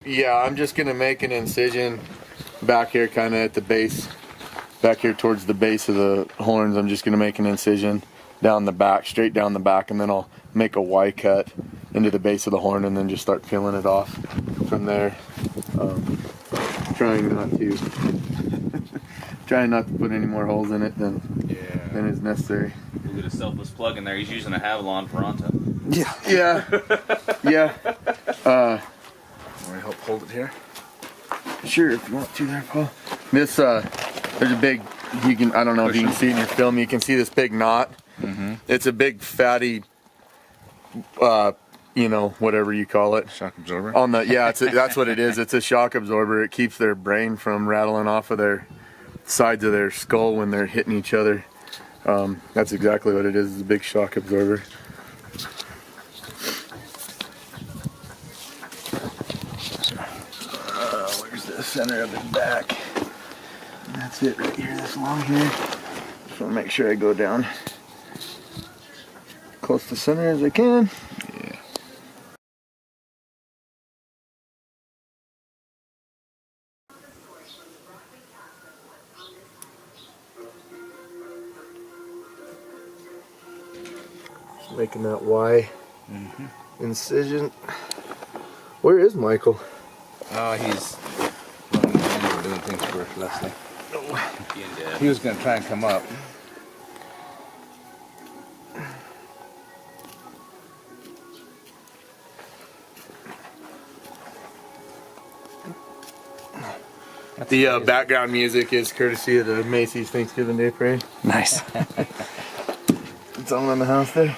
Yeah, I'm just gonna make an incision back here, kind of at the base, back here towards the base of the horns. I'm just gonna make an incision down the back, straight down the back, and then I'll make a Y cut into the base of the horn, and then just start peeling it off from there. Trying not to put any more holes in it than is necessary. We'll get a selfless plug in there. He's using a Havilon Pronto. Yeah. Want to help hold it here? Sure, if you want to there, Paul. This, there's a big, I don't know if you can see it in your film, you can see this big knot. Mm-hmm. It's a big fatty, whatever you call it. Shock absorber? That's what it is. It's a shock absorber. It keeps their brain from rattling off of their sides of their skull when they're hitting each other. That's exactly what it is. It's a big shock absorber. Where's the center of it back? And that's it right here, this long here. Just want to make sure I go down close to center as I can. Yeah. Making that Y incision. Where is Michael? He's doing things for Leslie. He was going to try and come up. The background music is courtesy of the Macy's Thanksgiving Day Parade. Nice. It's on in the house there.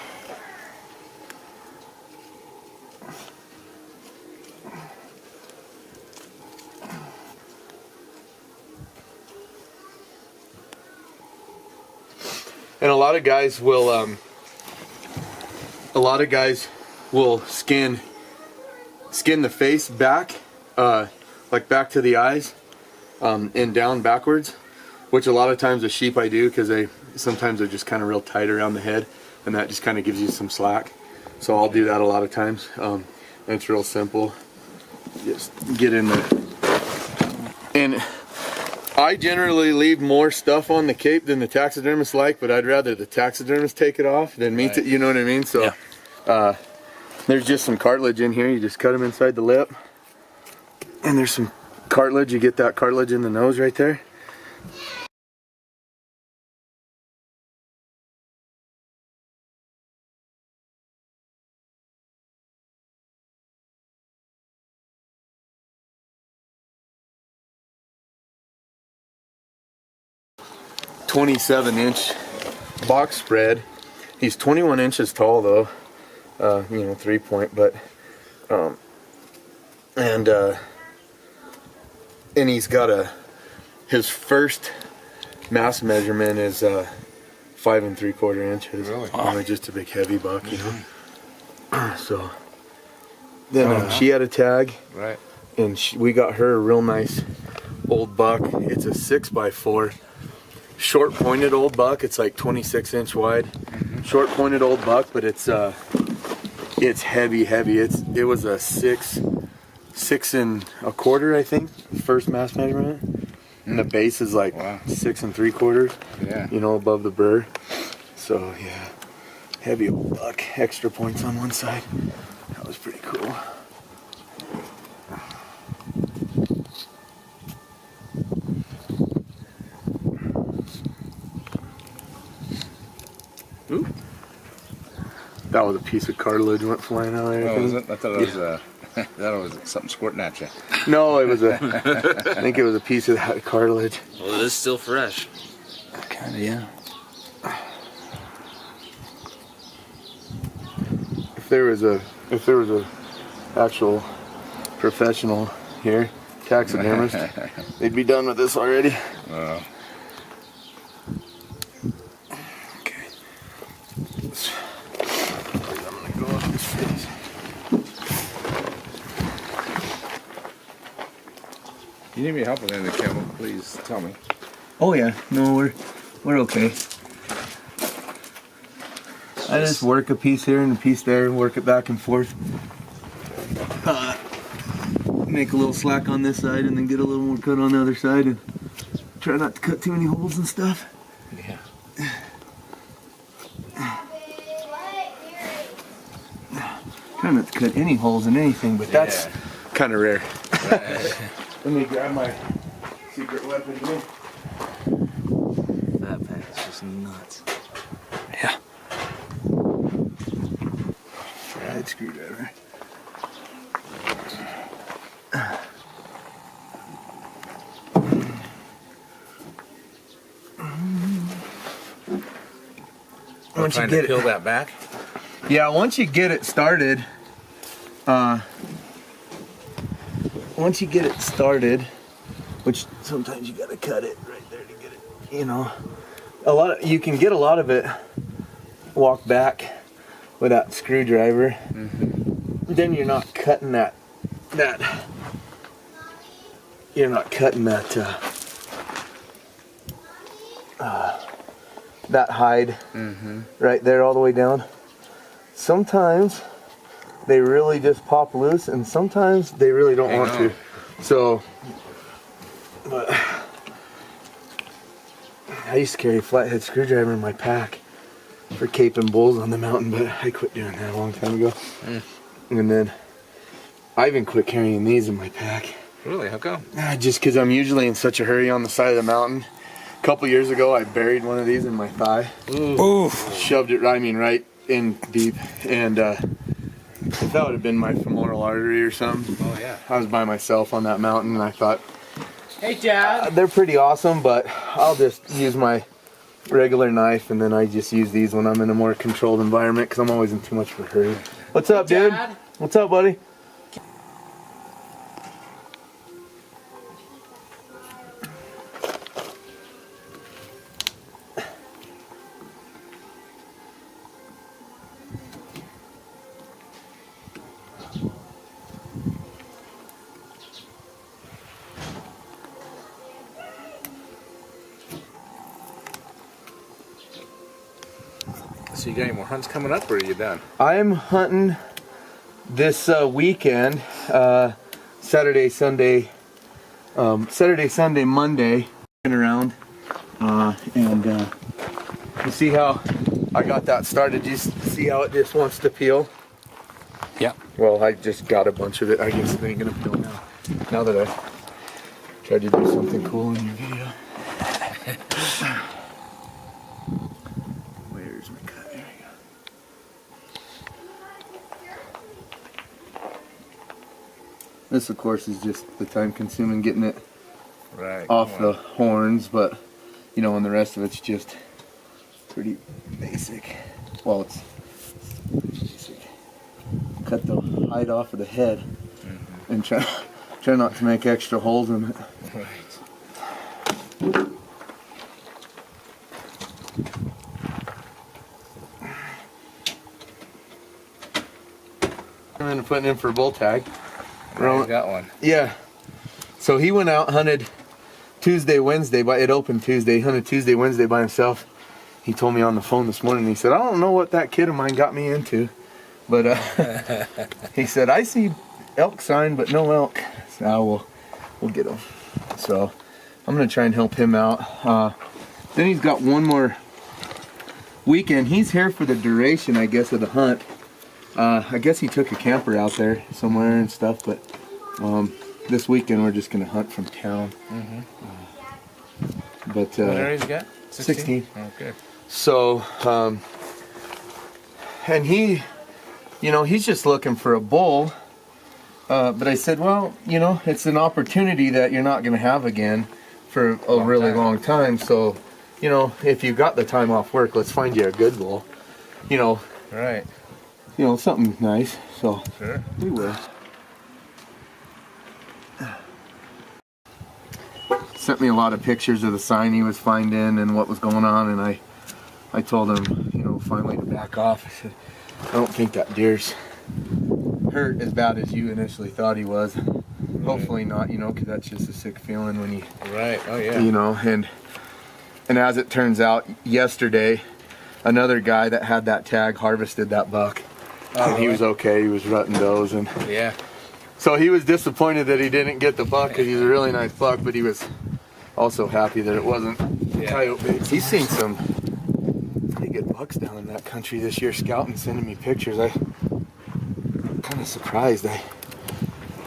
And a lot of guys will skin the face back, like back to the eyes, and down backwards, which a lot of times with sheep I do, because sometimes they're just kind of real tight around the head, and that just kind of gives you some slack. So I'll do that a lot of times. And it's real simple. Just get in there. And I generally leave more stuff on the cape than the taxidermist like, but I'd rather the taxidermist take it off than me. You know what I mean? So there's just some cartilage in here. You just cut them inside the lip. And there's some cartilage. You get that cartilage in the nose right there. "27-inch box spread." He's 21 inches tall though, 3-point, but and he's got his first mass measurement is 5 3/4 inches. Really? Just a big heavy buck, So then she had a tag, Right. and we got her a real nice old buck. It's a 6x4. Short pointed old buck. It's like 26-inch wide. Short pointed old buck, but it's heavy. It was a 6 1/4, I think, first mass measurement. And the base is like 6 3/4. Yeah. Above the burr. So yeah, heavy old buck. Extra points on one side. That was pretty cool. Ooh. That was a piece of cartilage went flying out there. Oh, was it? I thought it was something squirting at you. No, it was I think it was a piece of that cartilage. Well, it is still fresh. Kinda, yeah. If there was a actual professional here, taxidermist, they'd be done with this already. Okay. I'm gonna go up this face. You need me help with anything, Kevin? Please tell me. Oh yeah, no, we're okay. I just work a piece here and a piece there and work it back and forth. make a little slack on this side and then get a little more cut on the other side and try not to cut too many holes and stuff. Yeah. Try not to cut any holes in anything, but that's kind of rare. Right. Let me grab my secret weapon here. That pack is just nuts. Yeah. Right screwdriver. Once you get peel that back. Yeah, once you get it started, which sometimes you gotta cut it right there to get it, you know. You can get a lot of it walk back with that screwdriver. Then you're not cutting that that hide right there all the way down. Sometimes they really just pop loose, and sometimes they really don't want to. So, but I used to carry a flathead screwdriver in my pack for caping bulls on the mountain, but I quit doing that a long time ago. And then I even quit carrying these in my pack. Really? How come? Just because I'm usually in such a hurry on the side of the mountain. A couple years ago, I buried one of these in my thigh. Ooh. Shoved it, right in deep, and if that would have been my femoral artery or something. Oh yeah. I was by myself on that mountain, and I thought, Hey, Dad. they're pretty awesome, but I'll just use my regular knife, and then I just use these when I'm in a more controlled environment because I'm always in too much of a hurry. What's up, dude? Dad. What's up, buddy? So you got any more hunts coming up, or are you done? I'm hunting this weekend, Saturday, Sunday, Monday, around, and you see how I got that started. You see how it just wants to peel? Yeah. Well, I just got a bunch of it. I guess it ain't gonna peel now. Now that I tried to do something cool in your video. Where's my cut? There we go. This, of course, is just the time-consuming getting it off the horns, but you know, and the rest of it's just pretty basic. Well, it's pretty basic. Cut the hide off of the head and try not to make extra holes in it. Right. I'm gonna put in for a bull tag. I got one. Yeah. So he went out, hunted Tuesday, Wednesday, but it opened Tuesday. He hunted Tuesday, Wednesday by himself. He told me on the phone this morning, he said, I don't know what that kid of mine got me into, but he said, I see elk sign, but no elk. So we'll get him. So I'm gonna try and help him out. Then he's got one more weekend. He's here for the duration, I guess, of the hunt. I guess he took a camper out there somewhere and stuff, but this weekend we're just gonna hunt from town. But What area you got? 16. Oh, good. So, and he, you know, he's just looking for a bull. But I said, well, you know, it's an opportunity that you're not gonna have again for a really long time. So, you know, if you got the time off work, let's find you a good bull. You know. Right. You know, something nice, so Sure. we will. Sent me a lot of pictures of the sign he was finding and what was going on, and I told him, you know, finally to back off. I said, I don't think that deer's hurt as bad as you initially thought he was. Hopefully not, you know, because that's just a sick feeling when you, Right. Oh yeah. you know, and as it turns out, yesterday, another guy that had that tag harvested that buck. Oh, and he was okay. He was rutting does, and Yeah. So he was disappointed that he didn't get the buck because he's a really nice buck, but he was also happy that it wasn't coyote bait. He's seen some pretty good bucks down in that country this year, scouting, sending me pictures. I'm kind of surprised.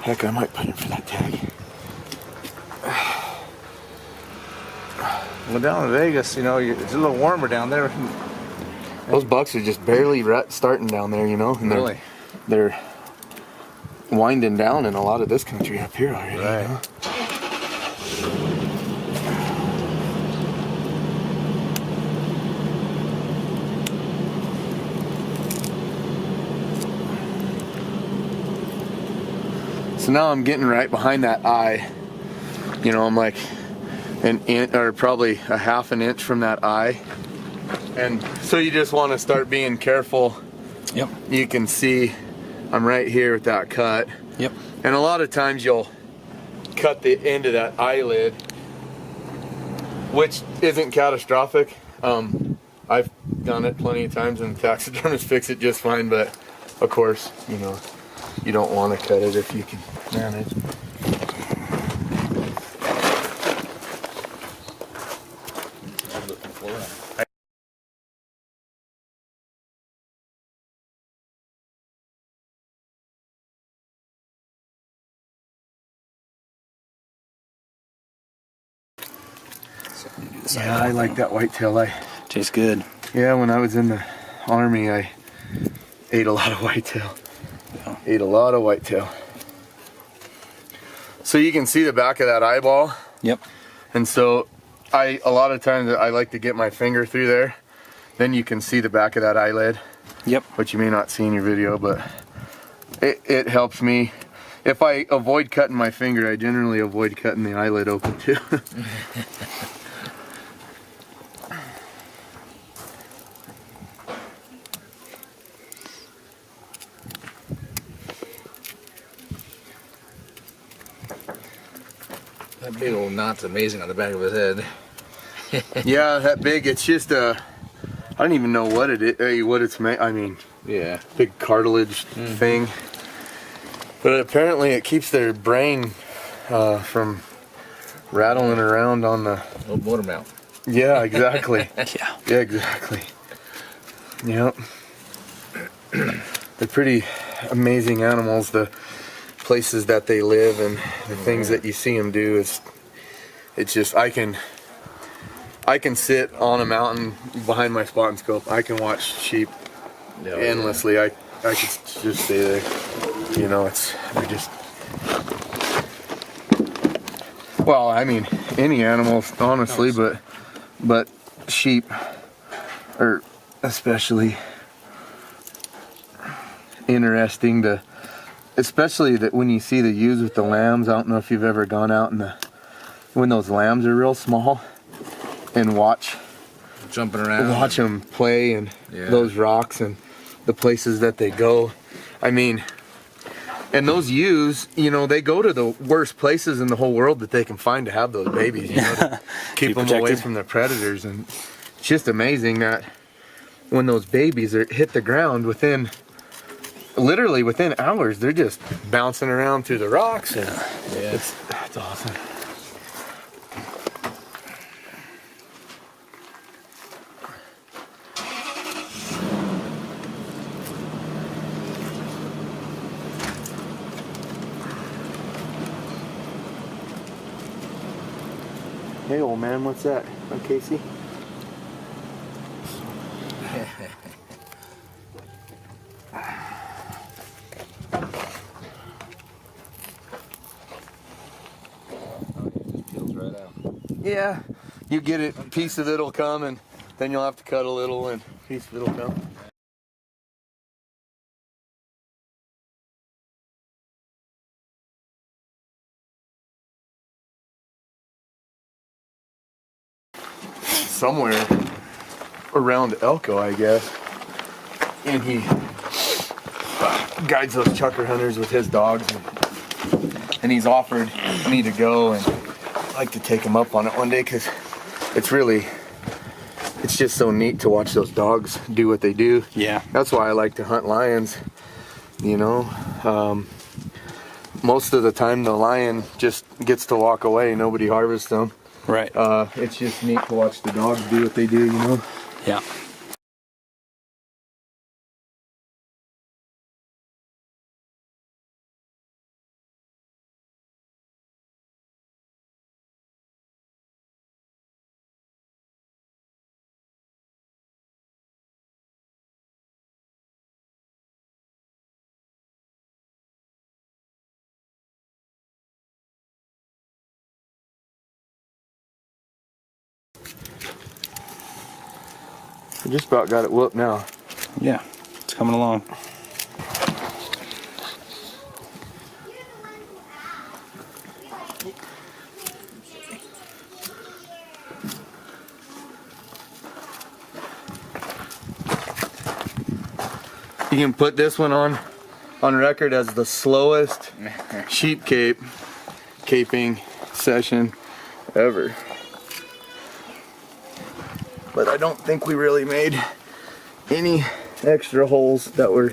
Heck, I might put him for that tag. Well, down in Vegas, you know, it's a little warmer down there. Those bucks are just barely starting down there, you know, and Really? they're winding down in a lot of this country up here already. Right. You know? So now I'm getting right behind that eye. You know, I'm like an inch or probably a half an inch from that eye. And so you just want to start being careful. Yep. You can see I'm right here with that cut. Yep. And a lot of times you'll cut the end of that eyelid, which isn't catastrophic. I've done it plenty of times and the taxidermists fix it just fine, but of course, you know, you don't want to cut it if you can manage. Yeah, I like that whitetail. Tastes good. Yeah, when I was in the Army, I ate a lot of whitetail. Yeah. Ate a lot of whitetail. So you can see the back of that eyeball. Yep. And so a lot of times I like to get my finger through there. Then you can see the back of that eyelid. Yep. Which you may not see in your video, but it helps me. If I avoid cutting my finger, I generally avoid cutting the eyelid open too. That big old knot's amazing on the back of his head. Yeah, that big. It's just I don't even know what it is. What it's made. I mean, Yeah. big cartilage thing. But apparently, it keeps their brain from rattling around on the. Old motor mount. Yeah, exactly. Yeah. Yeah, exactly. Yep. They're pretty amazing animals. The places that they live and the things that you see them do it's just I can sit on a mountain behind my spot and scope. I can watch sheep endlessly. I could just stay there. You know, they're just. Well, I mean, any animals, honestly, but sheep are especially interesting to. Especially that when you see the ewes with the lambs. I don't know if you've ever gone out when those lambs are real small and watch them play and those rocks and the places that they go. I mean, and those ewes, you know, they go to the worst places in the whole world that they can find to have those babies, you know, to keep them away from the predators. And it's just amazing that when those babies hit the ground literally within hours, they're just bouncing around through the rocks, and it's awesome. Hey, old man, what's that? Casey? Yeah, you get it, a piece of it'll come, and then you'll have to cut a little, and a piece of it'll come. Somewhere around Elko, I guess, and he guides those chucker hunters with his dogs, and he's offered me to go and like to take him up on it one day because it's just so neat to watch those dogs do what they do. Yeah, that's why I like to hunt lions, you know. most of the time the lion just gets to walk away. Nobody harvests them. Right. It's just neat to watch the dogs do what they do, you know? Yeah. We just about got it whooped now. Yeah. It's coming along. You can put this one on record as the slowest sheep caping session ever. But I don't think we really made any extra holes that were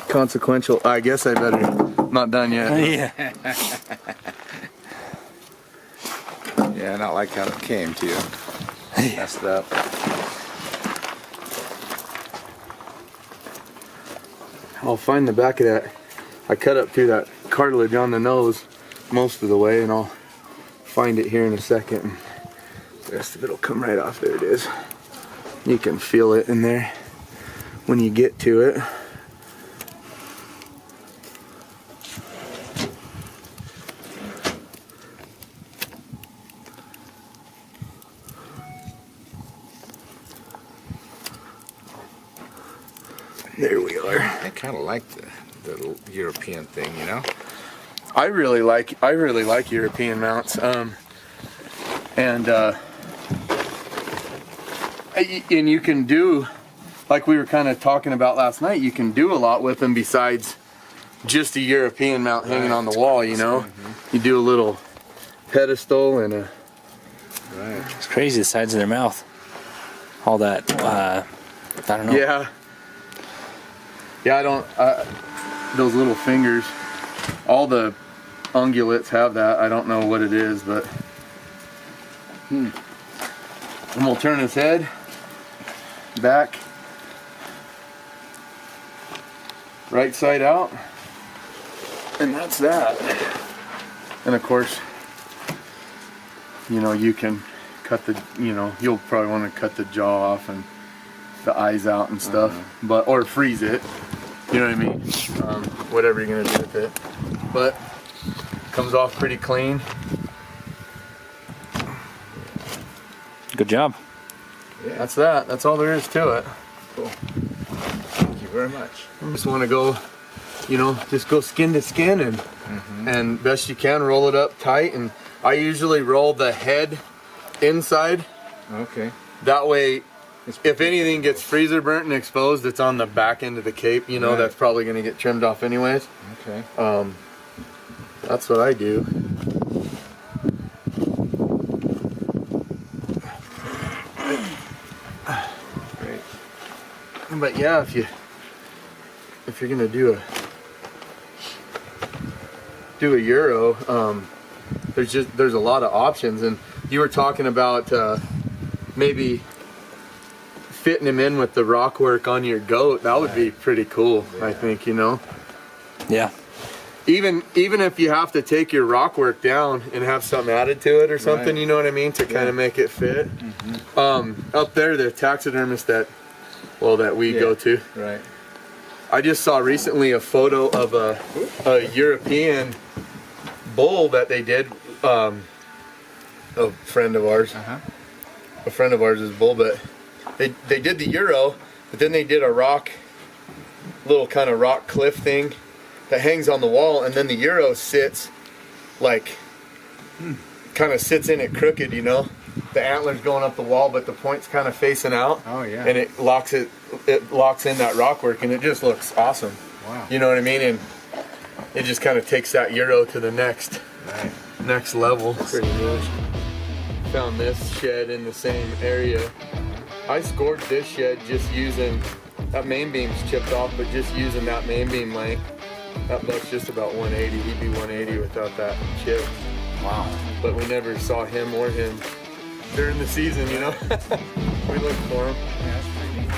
consequential. I guess I better, not done yet. Yeah. Yeah, not like how it came to you. Messed up. I'll find the back of that. I cut up through that cartilage on the nose most of the way, and I'll find it here in a second. And the rest of it will come right off. There it is. You can feel it in there when you get to it. There we are. I kind of like the European thing, you know. I really like European mounts, and you can do, like we were kind of talking about last night, you can do a lot with them besides just a European mount hanging on the wall, you know. You do a little pedestal and a. Right. It's crazy the sides of their mouth. All that. I don't know. Yeah. Yeah, I don't. Those little fingers. All the ungulates have that. I don't know what it is, but. And we'll turn his head back, right side out, and that's that. And of course, you know, you can cut the, you know, you'll probably want to cut the jaw off and the eyes out and stuff, but, or freeze it, you know what I mean, whatever you're gonna do with it, but comes off pretty clean. Good job. Yeah. That's that. That's all there is to it. Cool. Thank you very much. I just want to go, you know, just go skin to skin and best you can roll it up tight. And I usually roll the head inside. Okay. That way, if anything gets freezer burnt and exposed, it's on the back end of the cape. You know, Right. that's probably going to get trimmed off anyways. Okay. That's what I do. Great. But yeah, if you're gonna do a Euro, there's a lot of options, and you were talking about maybe fitting him in with the rock work on your goat. That would be pretty cool, Yeah. I think, you know. Yeah. Even if you have to take your rock work down and have something added to it or something, Right. you know what I mean, to kind of make it fit. Up there, the taxidermist that we go to, Right. I just saw recently a photo of a European bull that they did. A friend of ours, a friend of ours is bull, but they did the Euro, but then they did a little kind of rock cliff thing that hangs on the wall, and then the Euro sits like kind of sits in it crooked, you know. The antler's going up the wall, but the point's kind of facing out. Oh yeah. And it locks in that rock work, and it just looks awesome. Wow. You know what I mean? And it just kind of takes that Euro to the next level. Pretty much. Found this shed in the same area. I scored this shed just using that main beam's chipped off, but just using that main beam length. That buck's just about 180. He'd be 180 without that chip. Wow. But we never saw him or him during the season, you know. We looked for him. Yeah, that's pretty neat.